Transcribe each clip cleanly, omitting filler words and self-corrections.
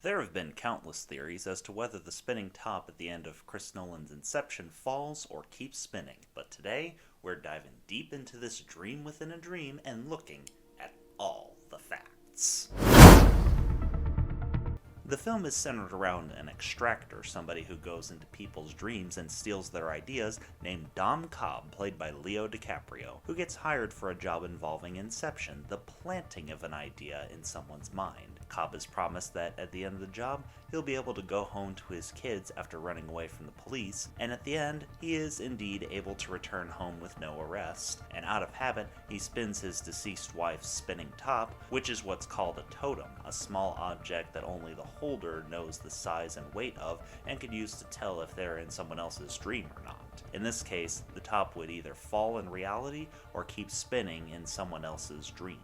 There have been countless theories as to whether the spinning top at the end of Chris Nolan's Inception falls or keeps spinning, but today we're diving deep into this dream within a dream and looking at all the facts. The film is centered around an extractor, somebody who goes into people's dreams and steals their ideas, named Dom Cobb, played by Leo DiCaprio, who gets hired for a job involving Inception, the planting of an idea in someone's mind. Cobb is promised that at the end of the job, he'll be able to go home to his kids after running away from the police, and at the end, he is indeed able to return home with no arrest, and out of habit, he spins his deceased wife's spinning top, which is what's called a totem, a small object that only the holder knows the size and weight of and could use to tell if they're in someone else's dream or not. In this case, the top would either fall in reality or keep spinning in someone else's dream.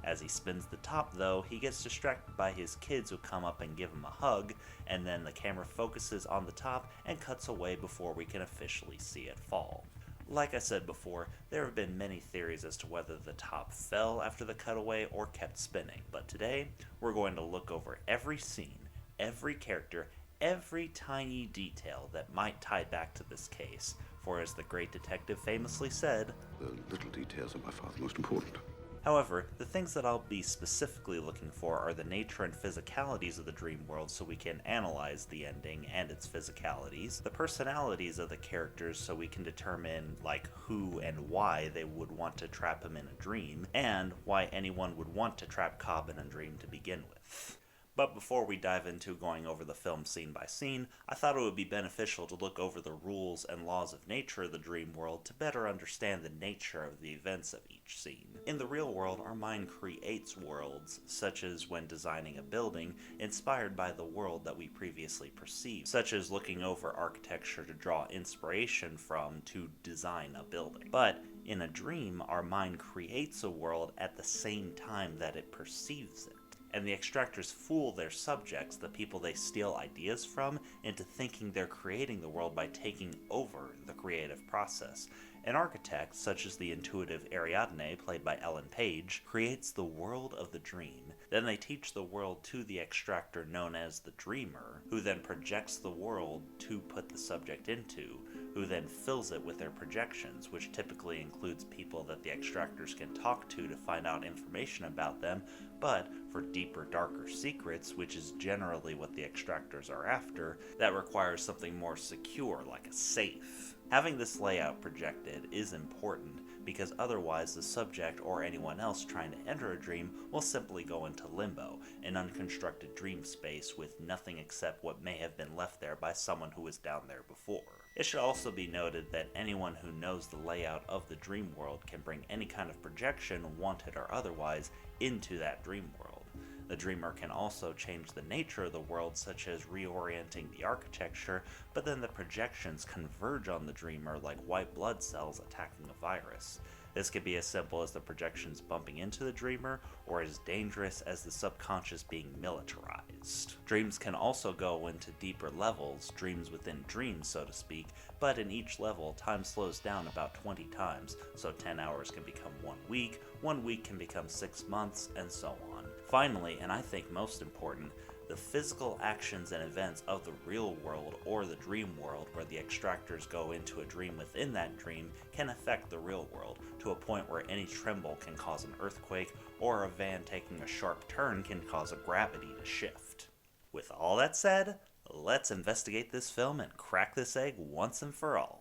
As he spins the top, though, he gets distracted by his kids who come up and give him a hug, and then the camera focuses on the top and cuts away before we can officially see it fall. Like I said before, there have been many theories as to whether the top fell after the cutaway or kept spinning, but today we're going to look over every scene, every character, every tiny detail that might tie back to this case, for as the great detective famously said, "The little details are by far the most important." However, the things that I'll be specifically looking for are the nature and physicalities of the dream world so we can analyze the ending and its physicalities, the personalities of the characters so we can determine who and why they would want to trap him in a dream, and why anyone would want to trap Cobb in a dream to begin with. But before we dive into going over the film scene by scene, I thought it would be beneficial to look over the rules and laws of nature of the dream world to better understand the nature of the events of each scene. In the real world, our mind creates worlds, such as when designing a building, inspired by the world that we previously perceived, such as looking over architecture to draw inspiration from to design a building. But in a dream, our mind creates a world at the same time that it perceives it. And the extractors fool their subjects, the people they steal ideas from, into thinking they're creating the world by taking over the creative process. An architect, such as the intuitive Ariadne, played by Elliot Page, creates the world of the dream. Then they teach the world to the extractor known as the dreamer, who then projects the world to put the subject into, who then fills it with their projections, which typically includes people that the extractors can talk to find out information about them, but for deeper, darker secrets, which is generally what the extractors are after, that requires something more secure, like a safe. Having this layout projected is important because otherwise the subject or anyone else trying to enter a dream will simply go into limbo, an unconstructed dream space with nothing except what may have been left there by someone who was down there before. It should also be noted that anyone who knows the layout of the dream world can bring any kind of projection, wanted or otherwise, into that dream world. The dreamer can also change the nature of the world, such as reorienting the architecture, but then the projections converge on the dreamer like white blood cells attacking a virus. This could be as simple as the projections bumping into the dreamer, or as dangerous as the subconscious being militarized. Dreams can also go into deeper levels, dreams within dreams so to speak, but in each level time slows down about 20 times, so 10 hours can become 1 week can become 6 months, and so on. Finally, and I think most important, the physical actions and events of the real world or the dream world where the extractors go into a dream within that dream can affect the real world to a point where any tremble can cause an earthquake or a van taking a sharp turn can cause a gravity to shift. With all that said, let's investigate this film and crack this egg once and for all.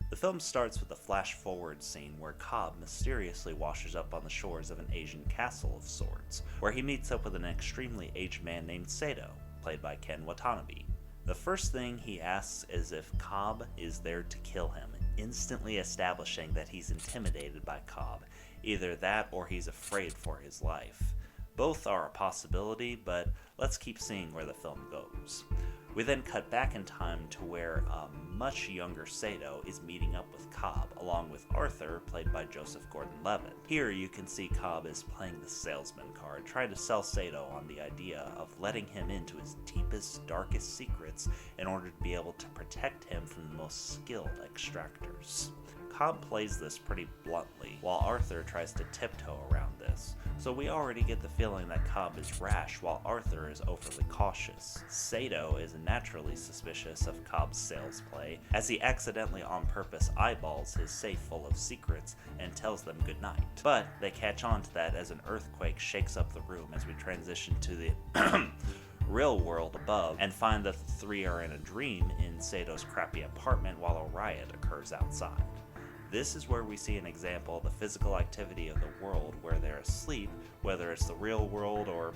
The film starts with a flash-forward scene where Cobb mysteriously washes up on the shores of an Asian castle of sorts, where he meets up with an extremely aged man named Saito, played by Watanabe. The first thing he asks is if Cobb is there to kill him, instantly establishing that he's intimidated by Cobb. Either that or he's afraid for his life. Both are a possibility, but let's keep seeing where the film goes. We then cut back in time to where a much younger Saito is meeting up with Cobb, along with Arthur, played by Joseph Gordon-Levitt. Here you can see Cobb is playing the salesman card, trying to sell Saito on the idea of letting him into his deepest, darkest secrets in order to be able to protect him from the most skilled extractors. Cobb plays this pretty bluntly, while Arthur tries to tiptoe around this, so we already get the feeling that Cobb is rash while Arthur is overly cautious. Saito is naturally suspicious of Cobb's sales play, as he accidentally on purpose eyeballs his safe full of secrets and tells them goodnight. But they catch on to that as an earthquake shakes up the room as we transition to the real world above and find that the three are in a dream in Sato's crappy apartment while a riot occurs outside. This is where we see an example of the physical activity of the world where they're asleep, whether it's the real world or,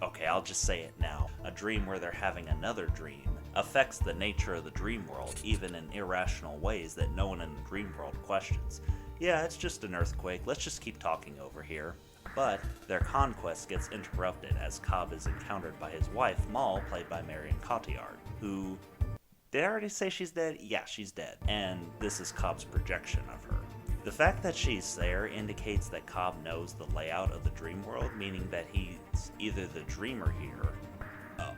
okay, I'll just say it now, a dream where they're having another dream, affects the nature of the dream world even in irrational ways that no one in the dream world questions. Yeah, it's just an earthquake, let's just keep talking over here. But their conquest gets interrupted as Cobb is encountered by his wife, Mal, played by Marion Cotillard, who... Did I already say she's dead? Yeah, she's dead. And this is Cobb's projection of her. The fact that she's there indicates that Cobb knows the layout of the dream world, meaning that he's either the dreamer here...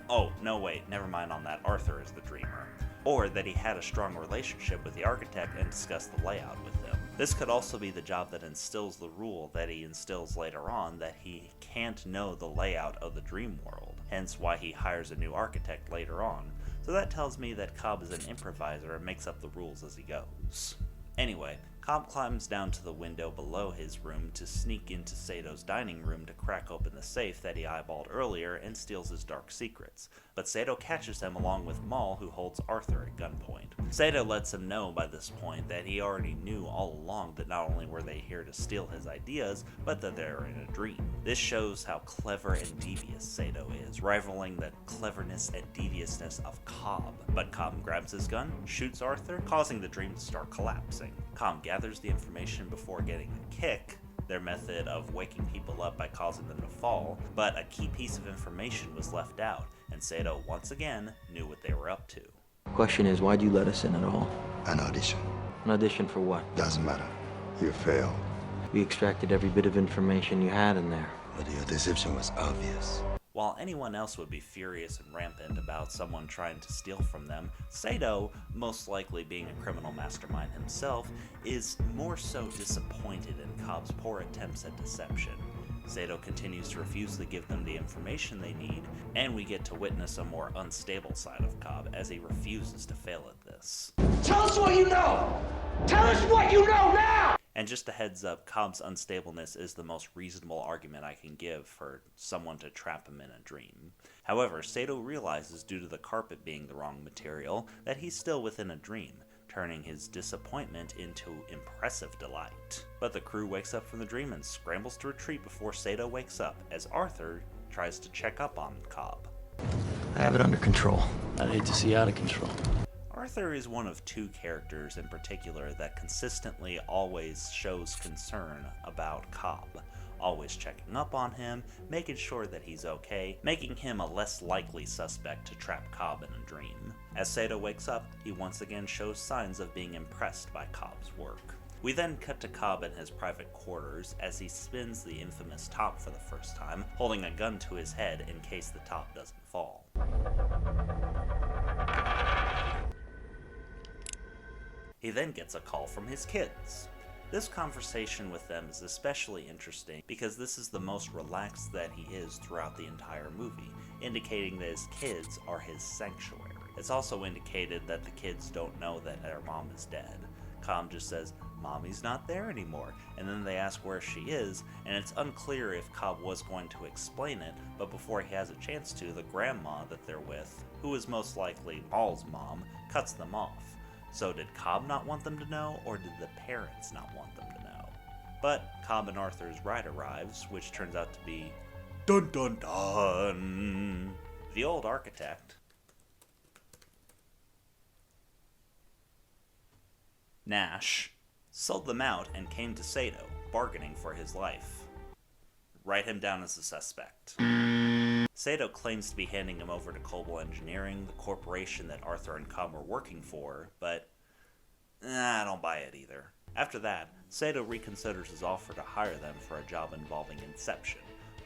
oh, no wait, never mind on that, Arthur is the dreamer. Or that he had a strong relationship with the architect and discussed the layout with him. This could also be the job that instills the rule that he instills later on that he can't know the layout of the dream world, hence why he hires a new architect later on. So that tells me that Cobb is an improviser and makes up the rules as he goes. Anyway, Cobb climbs down to the window below his room to sneak into Sato's dining room to crack open the safe that he eyeballed earlier and steals his dark secrets, but Saito catches him along with Mal, who holds Arthur at gunpoint. Saito lets him know by this point that he already knew all along that not only were they here to steal his ideas, but that they were in a dream. This shows how clever and devious Saito is, rivaling the cleverness and deviousness of Cobb. But Cobb grabs his gun, shoots Arthur, causing the dream to start collapsing. Cobb gathers the information before getting the kick, their method of waking people up by causing them to fall, but a key piece of information was left out, and Saito once again knew what they were up to. Question is, why'd you let us in at all? An audition. An audition for what? Doesn't matter. You failed. We extracted every bit of information you had in there. But your deception was obvious. While anyone else would be furious and rampant about someone trying to steal from them, Saito, most likely being a criminal mastermind himself, is more so disappointed in Cobb's poor attempts at deception. Saito continues to refuse to give them the information they need, and we get to witness a more unstable side of Cobb as he refuses to fail at this. Tell us what you know! Tell us what you know now! And just a heads up, Cobb's unstableness is the most reasonable argument I can give for someone to trap him in a dream. However, Saito realizes due to the carpet being the wrong material that he's still within a dream, turning his disappointment into impressive delight. But the crew wakes up from the dream and scrambles to retreat before Saito wakes up, as Arthur tries to check up on Cobb. I have it under control. I'd hate to see you out of control. Arthur is one of two characters in particular that consistently always shows concern about Cobb, always checking up on him, making sure that he's okay, making him a less likely suspect to trap Cobb in a dream. As Saito wakes up, he once again shows signs of being impressed by Cobb's work. We then cut to Cobb in his private quarters as he spins the infamous top for the first time, holding a gun to his head in case the top doesn't fall. He then gets a call from his kids. This conversation with them is especially interesting because this is the most relaxed that he is throughout the entire movie, indicating that his kids are his sanctuary. It's also indicated that the kids don't know that their mom is dead. Cobb just says, "Mommy's not there anymore," and then they ask where she is, and it's unclear if Cobb was going to explain it, but before he has a chance to, the grandma that they're with, who is most likely Mal's mom, cuts them off. So did Cobb not want them to know, or did the parents not want them to know? But Cobb and Arthur's ride arrives, which turns out to be dun dun dun. The old architect, Nash, sold them out and came to Saito, bargaining for his life. Write him down as a suspect. Saito claims to be handing him over to Coble Engineering, the corporation that Arthur and Cobb were working for, but I don't buy it either. After that, Saito reconsiders his offer to hire them for a job involving Inception.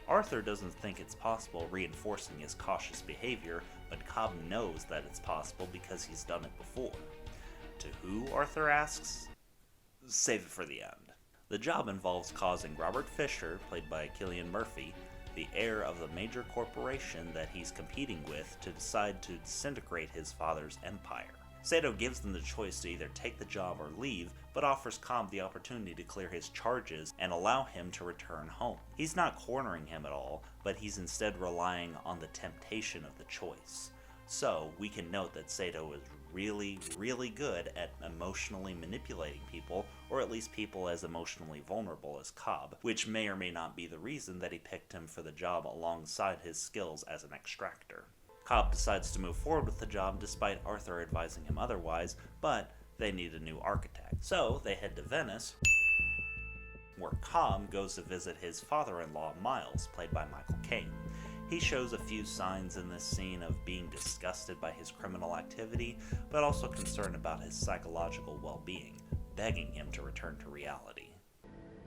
Arthur doesn't think it's possible, reinforcing his cautious behavior, but Cobb knows that it's possible because he's done it before. To who, Arthur asks? save it for the end. The job involves causing Robert Fisher, played by Cillian Murphy, the heir of the major corporation that he's competing with, to decide to disintegrate his father's empire. Saito gives them the choice to either take the job or leave, but offers Cobb the opportunity to clear his charges and allow him to return home. He's not cornering him at all, but he's instead relying on the temptation of the choice. So, we can note that Saito is really, really good at emotionally manipulating people, or at least people as emotionally vulnerable as Cobb, which may or may not be the reason that he picked him for the job alongside his skills as an extractor. Cobb decides to move forward with the job despite Arthur advising him otherwise, but they need a new architect. So they head to Venice, where Cobb goes to visit his father-in-law Miles, played by Michael Caine. He shows a few signs in this scene of being disgusted by his criminal activity, but also concerned about his psychological well-being, begging him to return to reality.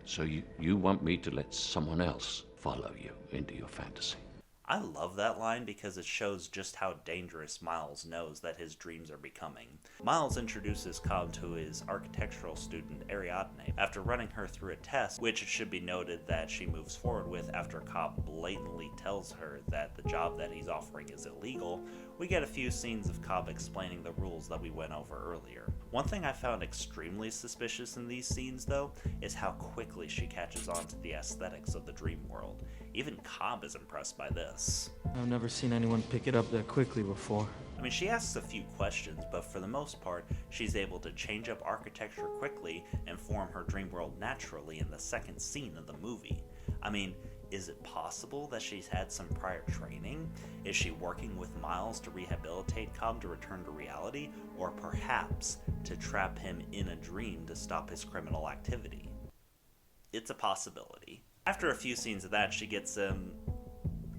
So you want me to let someone else follow you into your fantasy? I love that line because it shows just how dangerous Miles knows that his dreams are becoming. Miles introduces Cobb to his architectural student Ariadne after running her through a test, which it should be noted that she moves forward with after Cobb blatantly tells her that the job that he's offering is illegal. We get a few scenes of Cobb explaining the rules that we went over earlier. One thing I found extremely suspicious in these scenes, though, is how quickly she catches on to the aesthetics of the dream world. Even Cobb is impressed by this. I've never seen anyone pick it up that quickly before. I mean, she asks a few questions, but for the most part, she's able to change up architecture quickly and form her dream world naturally in the second scene of the movie. I mean, is it possible that she's had some prior training? Is she working with Miles to rehabilitate Cobb to return to reality? Or perhaps to trap him in a dream to stop his criminal activity? It's a possibility. After a few scenes of that, she gets a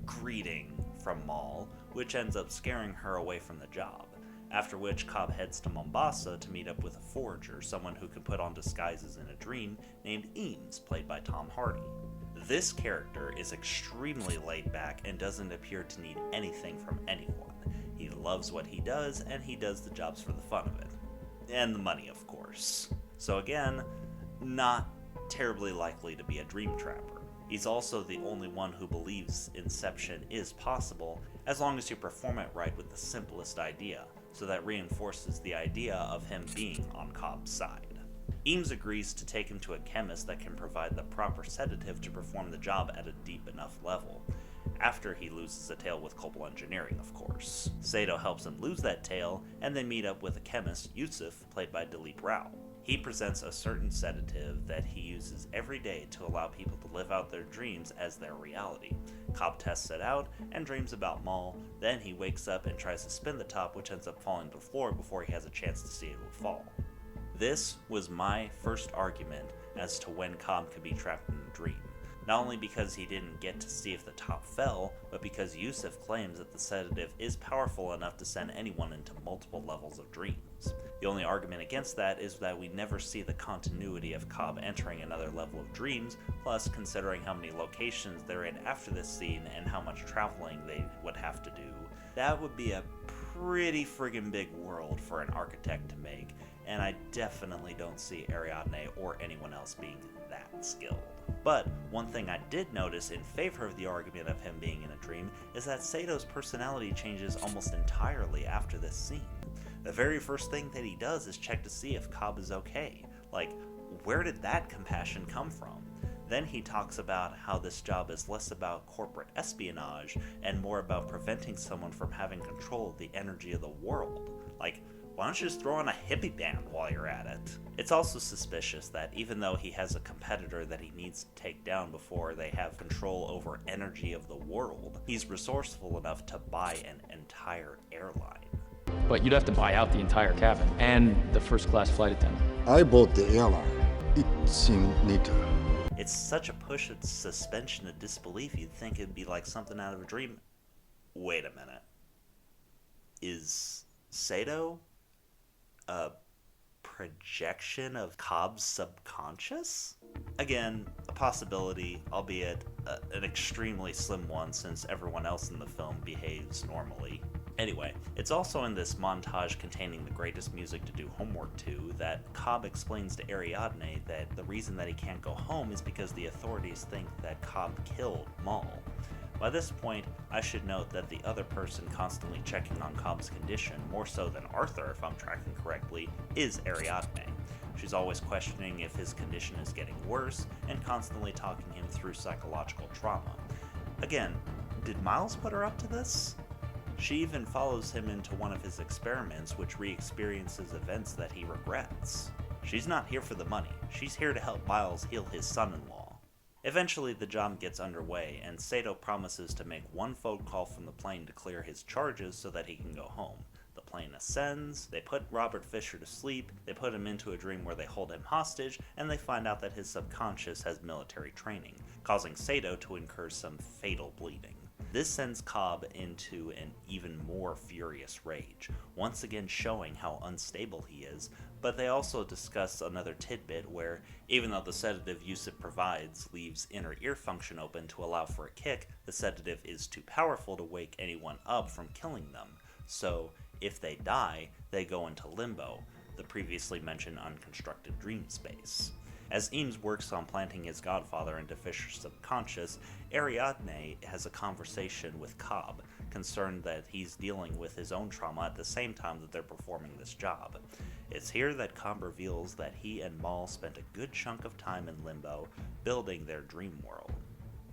greeting from Mal, which ends up scaring her away from the job. After which, Cobb heads to Mombasa to meet up with a forger, someone who can put on disguises in a dream, named Eames, played by Tom Hardy. This character is extremely laid back and doesn't appear to need anything from anyone. He loves what he does, and he does the jobs for the fun of it. And the money, of course. So again, not terribly likely to be a dream trapper. He's also the only one who believes Inception is possible, as long as you perform it right with the simplest idea, so that reinforces the idea of him being on Cobb's side. Eames agrees to take him to a chemist that can provide the proper sedative to perform the job at a deep enough level, after he loses a tail with Copal Engineering, of course. Saito helps him lose that tail, and they meet up with a chemist, Yusuf, played by Dilip Rao. He presents a certain sedative that he uses every day to allow people to live out their dreams as their reality. Cobb tests it out and dreams about Mal, then he wakes up and tries to spin the top, which ends up falling to the floor before he has a chance to see it would fall. This was my first argument as to when Cobb could be trapped in a dream. Not only because he didn't get to see if the top fell, but because Yusuf claims that the sedative is powerful enough to send anyone into multiple levels of dreams. The only argument against that is that we never see the continuity of Cobb entering another level of dreams, plus considering how many locations they're in after this scene and how much traveling they would have to do, that would be a pretty friggin' big world for an architect to make, and I definitely don't see Ariadne or anyone else being that skilled. But one thing I did notice in favor of the argument of him being in a dream is that Sato's personality changes almost entirely after this scene. The very first thing that he does is check to see if Cobb is okay. Like, where did that compassion come from? Then he talks about how this job is less about corporate espionage and more about preventing someone from having control of the energy of the world. Like, why don't you just throw on a hippie band while you're at it? It's also suspicious that even though he has a competitor that he needs to take down before they have control over energy of the world, he's resourceful enough to buy an entire airline. But you'd have to buy out the entire cabin and the first-class flight attendant. I bought the airline. It seemed neater. It's such a push of suspension of disbelief, you'd think it'd be like something out of a dream. Wait a minute. Is Saito a projection of Cobb's subconscious? Again, a possibility, albeit an extremely slim one since everyone else in the film behaves normally. Anyway, it's also in this montage containing the greatest music to do homework to that Cobb explains to Ariadne that the reason that he can't go home is because the authorities think that Cobb killed Maul. By this point, I should note that the other person constantly checking on Cobb's condition, more so than Arthur if I'm tracking correctly, is Ariadne. She's always questioning if his condition is getting worse, and constantly talking him through psychological trauma. Again, did Miles put her up to this? She even follows him into one of his experiments, which re-experiences events that he regrets. She's not here for the money, she's here to help Miles heal his son-in-law. Eventually, the job gets underway, and Saito promises to make one phone call from the plane to clear his charges so that he can go home. The plane ascends, they put Robert Fisher to sleep, they put him into a dream where they hold him hostage, and they find out that his subconscious has military training, causing Saito to incur some fatal bleeding. This sends Cobb into an even more furious rage, once again showing how unstable he is, but they also discuss another tidbit where, even though the sedative Yusuf provides leaves inner ear function open to allow for a kick, the sedative is too powerful to wake anyone up from killing them. So, if they die, they go into limbo, the previously mentioned unconstructed dream space. As Eames works on planting his godfather into Fisher's subconscious, Ariadne has a conversation with Cobb, concerned that he's dealing with his own trauma at the same time that they're performing this job. It's here that Cobb reveals that he and Maul spent a good chunk of time in limbo, building their dream world.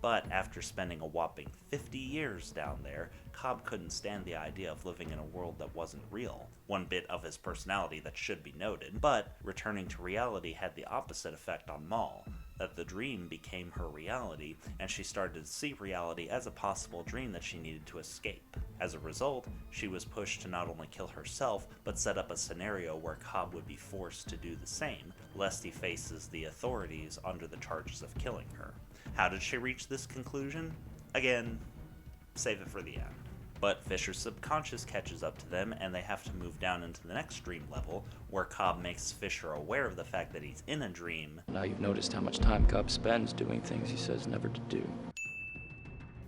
But after spending a whopping 50 years down there, Cobb couldn't stand the idea of living in a world that wasn't real, one bit of his personality that should be noted, but returning to reality had the opposite effect on Maul, that the dream became her reality, and she started to see reality as a possible dream that she needed to escape. As a result, she was pushed to not only kill herself, but set up a scenario where Cobb would be forced to do the same, lest he faces the authorities under the charges of killing her. How did she reach this conclusion? Again, save it for the end. But Fisher's subconscious catches up to them, and they have to move down into the next dream level, where Cobb makes Fisher aware of the fact that he's in a dream. Now you've noticed how much time Cobb spends doing things he says never to do.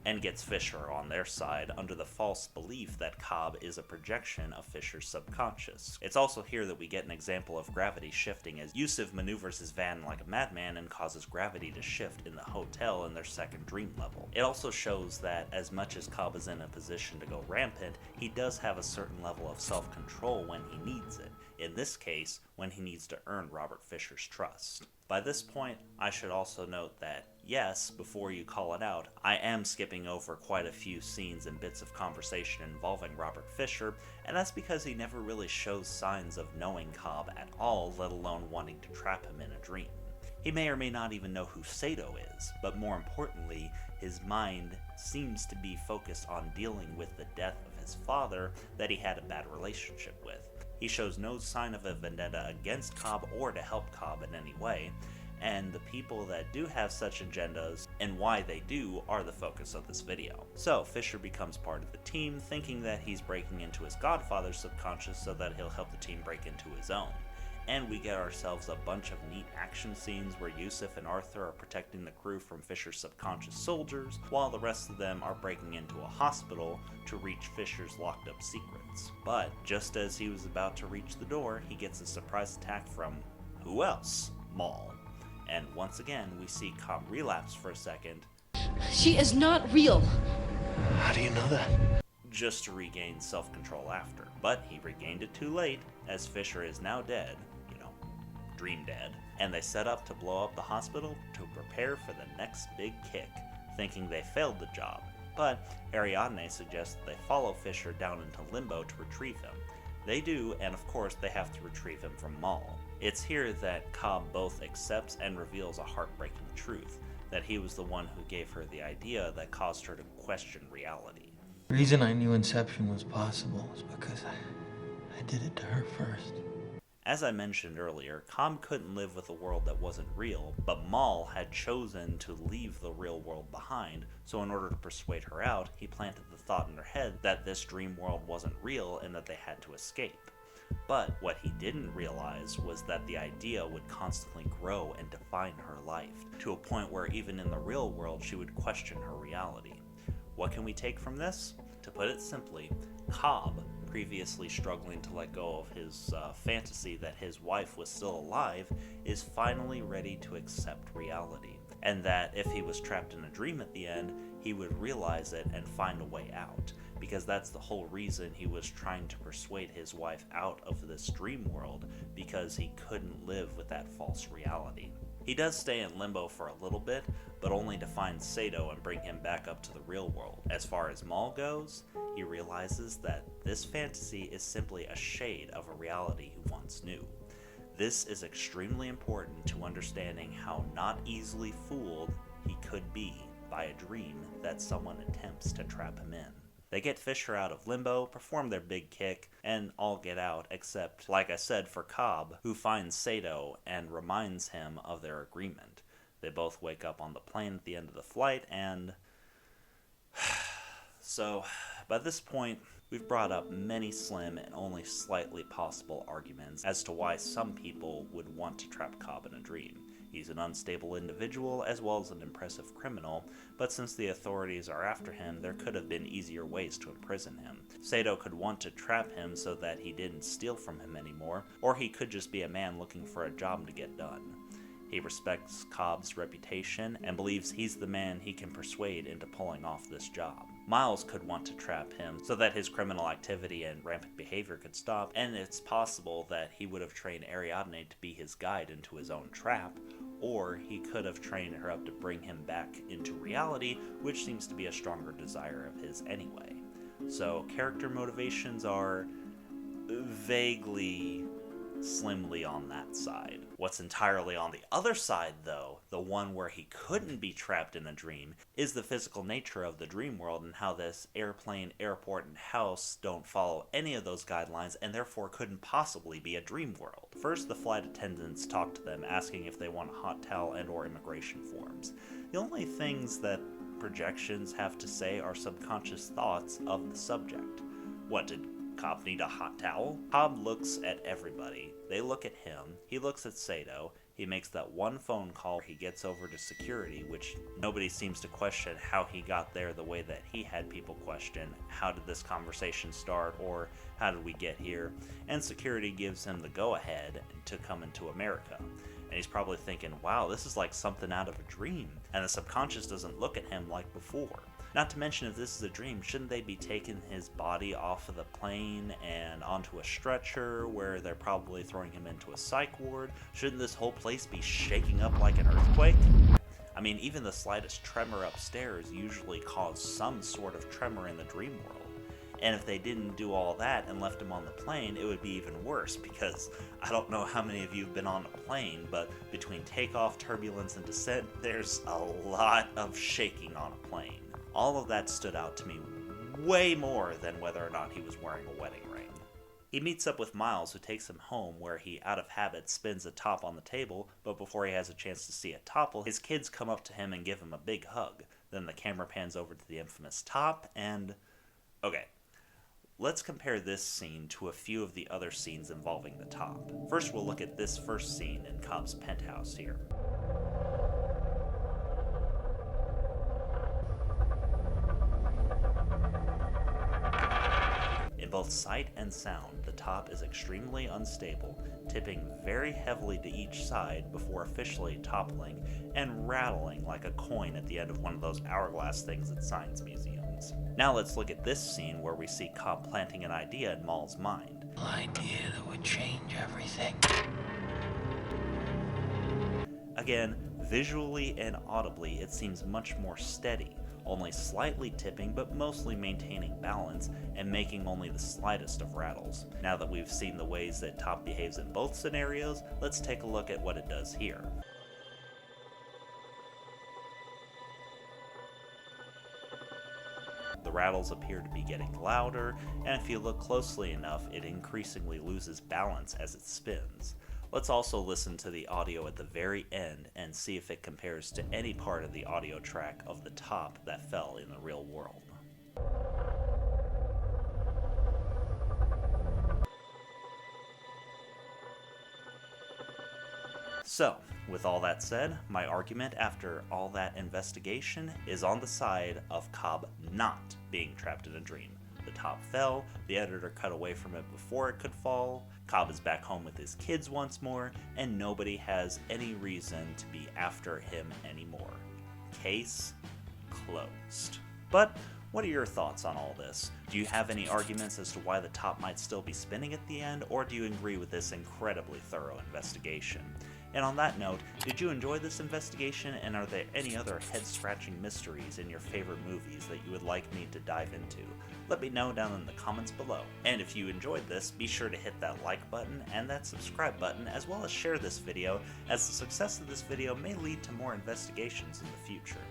And gets Fisher on their side under the false belief that Cobb is a projection of Fisher's subconscious. It's also here that we get an example of gravity shifting as Yusuf maneuvers his van like a madman and causes gravity to shift in the hotel in their second dream level. It also shows that as much as Cobb is in a position to go rampant, he does have a certain level of self-control when he needs it. In this case, when he needs to earn Robert Fisher's trust. By this point, I should also note that, yes, before you call it out, I am skipping over quite a few scenes and bits of conversation involving Robert Fisher, and that's because he never really shows signs of knowing Cobb at all, let alone wanting to trap him in a dream. He may or may not even know who Saito is, but more importantly, his mind seems to be focused on dealing with the death of his father that he had a bad relationship with. He shows no sign of a vendetta against Cobb or to help Cobb in any way, and the people that do have such agendas and why they do are the focus of this video. So Fisher becomes part of the team, thinking that he's breaking into his godfather's subconscious so that he'll help the team break into his own. And we get ourselves a bunch of neat action scenes where Yusuf and Arthur are protecting the crew from Fisher's subconscious soldiers, while the rest of them are breaking into a hospital to reach Fisher's locked up secrets. But just as he was about to reach the door, he gets a surprise attack from who else? Maul. And once again, we see Cobb relapse for a second. She is not real. How do you know that? Just to regain self-control after. But he regained it too late, as Fisher is now dead, dream dead, and they set up to blow up the hospital to prepare for the next big kick, thinking they failed the job. But Ariadne suggests that they follow Fisher down into limbo to retrieve him. They do, and of course they have to retrieve him from Maul. It's here that Cobb both accepts and reveals a heartbreaking truth, that he was the one who gave her the idea that caused her to question reality. The reason I knew Inception was possible was because I did it to her first. As I mentioned earlier, Cobb couldn't live with a world that wasn't real, but Maul had chosen to leave the real world behind, so in order to persuade her out, he planted the thought in her head that this dream world wasn't real and that they had to escape. But what he didn't realize was that the idea would constantly grow and define her life, to a point where even in the real world she would question her reality. What can we take from this? To put it simply, Cobb, previously struggling to let go of his fantasy that his wife was still alive, is finally ready to accept reality, and that if he was trapped in a dream at the end, he would realize it and find a way out, because that's the whole reason he was trying to persuade his wife out of this dream world, because he couldn't live with that false reality. He does stay in limbo for a little bit, but only to find Saito and bring him back up to the real world. As far as Maul goes, he realizes that this fantasy is simply a shade of a reality he once knew. This is extremely important to understanding how not easily fooled he could be by a dream that someone attempts to trap him in. They get Fisher out of limbo, perform their big kick, and all get out except, like I said, for Cobb, who finds Saito and reminds him of their agreement. They both wake up on the plane at the end of the flight, and... So, by this point, we've brought up many slim and only slightly possible arguments as to why some people would want to trap Cobb in a dream. He's an unstable individual as well as an impressive criminal, but since the authorities are after him, there could have been easier ways to imprison him. Saito could want to trap him so that he didn't steal from him anymore, or he could just be a man looking for a job to get done. He respects Cobb's reputation and believes he's the man he can persuade into pulling off this job. Miles could want to trap him so that his criminal activity and rampant behavior could stop, and it's possible that he would have trained Ariadne to be his guide into his own trap, or he could have trained her up to bring him back into reality, which seems to be a stronger desire of his anyway. So character motivations are vaguely slimly on that side. What's entirely on the other side, though, the one where he couldn't be trapped in a dream, is the physical nature of the dream world and how this airplane, airport, and house don't follow any of those guidelines and therefore couldn't possibly be a dream world. First, the flight attendants talk to them, asking if they want a hot towel and or immigration forms. The only things that projections have to say are subconscious thoughts of the subject. What, did Cobb need a hot towel? Cobb looks at everybody. They look at him. He looks at Saito. He makes that one phone call. He gets over to security, which nobody seems to question how he got there the way that he had people question how did this conversation start or how did we get here. And security gives him the go-ahead to come into America. And he's probably thinking, wow, this is like something out of a dream. And the subconscious doesn't look at him like before. Not to mention, if this is a dream, shouldn't they be taking his body off of the plane and onto a stretcher where they're probably throwing him into a psych ward? Shouldn't this whole place be shaking up like an earthquake? I mean, even the slightest tremor upstairs usually caused some sort of tremor in the dream world. And if they didn't do all that and left him on the plane, it would be even worse, because I don't know how many of you have been on a plane, but between takeoff, turbulence, and descent, there's a lot of shaking on a plane. All of that stood out to me way more than whether or not he was wearing a wedding ring. He meets up with Miles, who takes him home, where he, out of habit, spins a top on the table, but before he has a chance to see it topple, his kids come up to him and give him a big hug. Then the camera pans over to the infamous top, and... okay. Let's compare this scene to a few of the other scenes involving the top. First, we'll look at this first scene in Cobb's penthouse here. In both sight and sound, the top is extremely unstable, tipping very heavily to each side before officially toppling and rattling like a coin at the end of one of those hourglass things at science museums. Now let's look at this scene where we see Cobb planting an idea in Maul's mind. An idea that would change everything. Again, visually and audibly, it seems much more steady, only slightly tipping but mostly maintaining balance and making only the slightest of rattles. Now that we've seen the ways that Top behaves in both scenarios, let's take a look at what it does here. The rattles appear to be getting louder, and if you look closely enough, it increasingly loses balance as it spins. Let's also listen to the audio at the very end and see if it compares to any part of the audio track of the top that fell in the real world. So, with all that said, my argument after all that investigation is on the side of Cobb not being trapped in a dream. The top fell, the editor cut away from it before it could fall, Cobb is back home with his kids once more, and nobody has any reason to be after him anymore. Case closed. But what are your thoughts on all this? Do you have any arguments as to why the top might still be spinning at the end, or do you agree with this incredibly thorough investigation? And on that note, did you enjoy this investigation, and are there any other head-scratching mysteries in your favorite movies that you would like me to dive into? Let me know down in the comments below. And if you enjoyed this, be sure to hit that like button and that subscribe button, as well as share this video, as the success of this video may lead to more investigations in the future.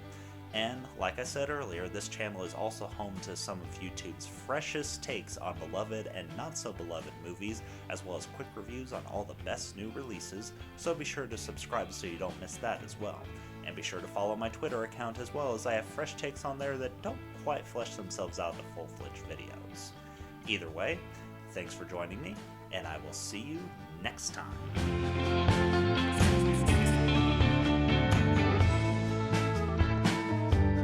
And, like I said earlier, this channel is also home to some of YouTube's freshest takes on beloved and not-so-beloved movies, as well as quick reviews on all the best new releases, so be sure to subscribe so you don't miss that as well. And be sure to follow my Twitter account as well, as I have fresh takes on there that don't quite flesh themselves out to full-fledged videos. Either way, thanks for joining me, and I will see you next time.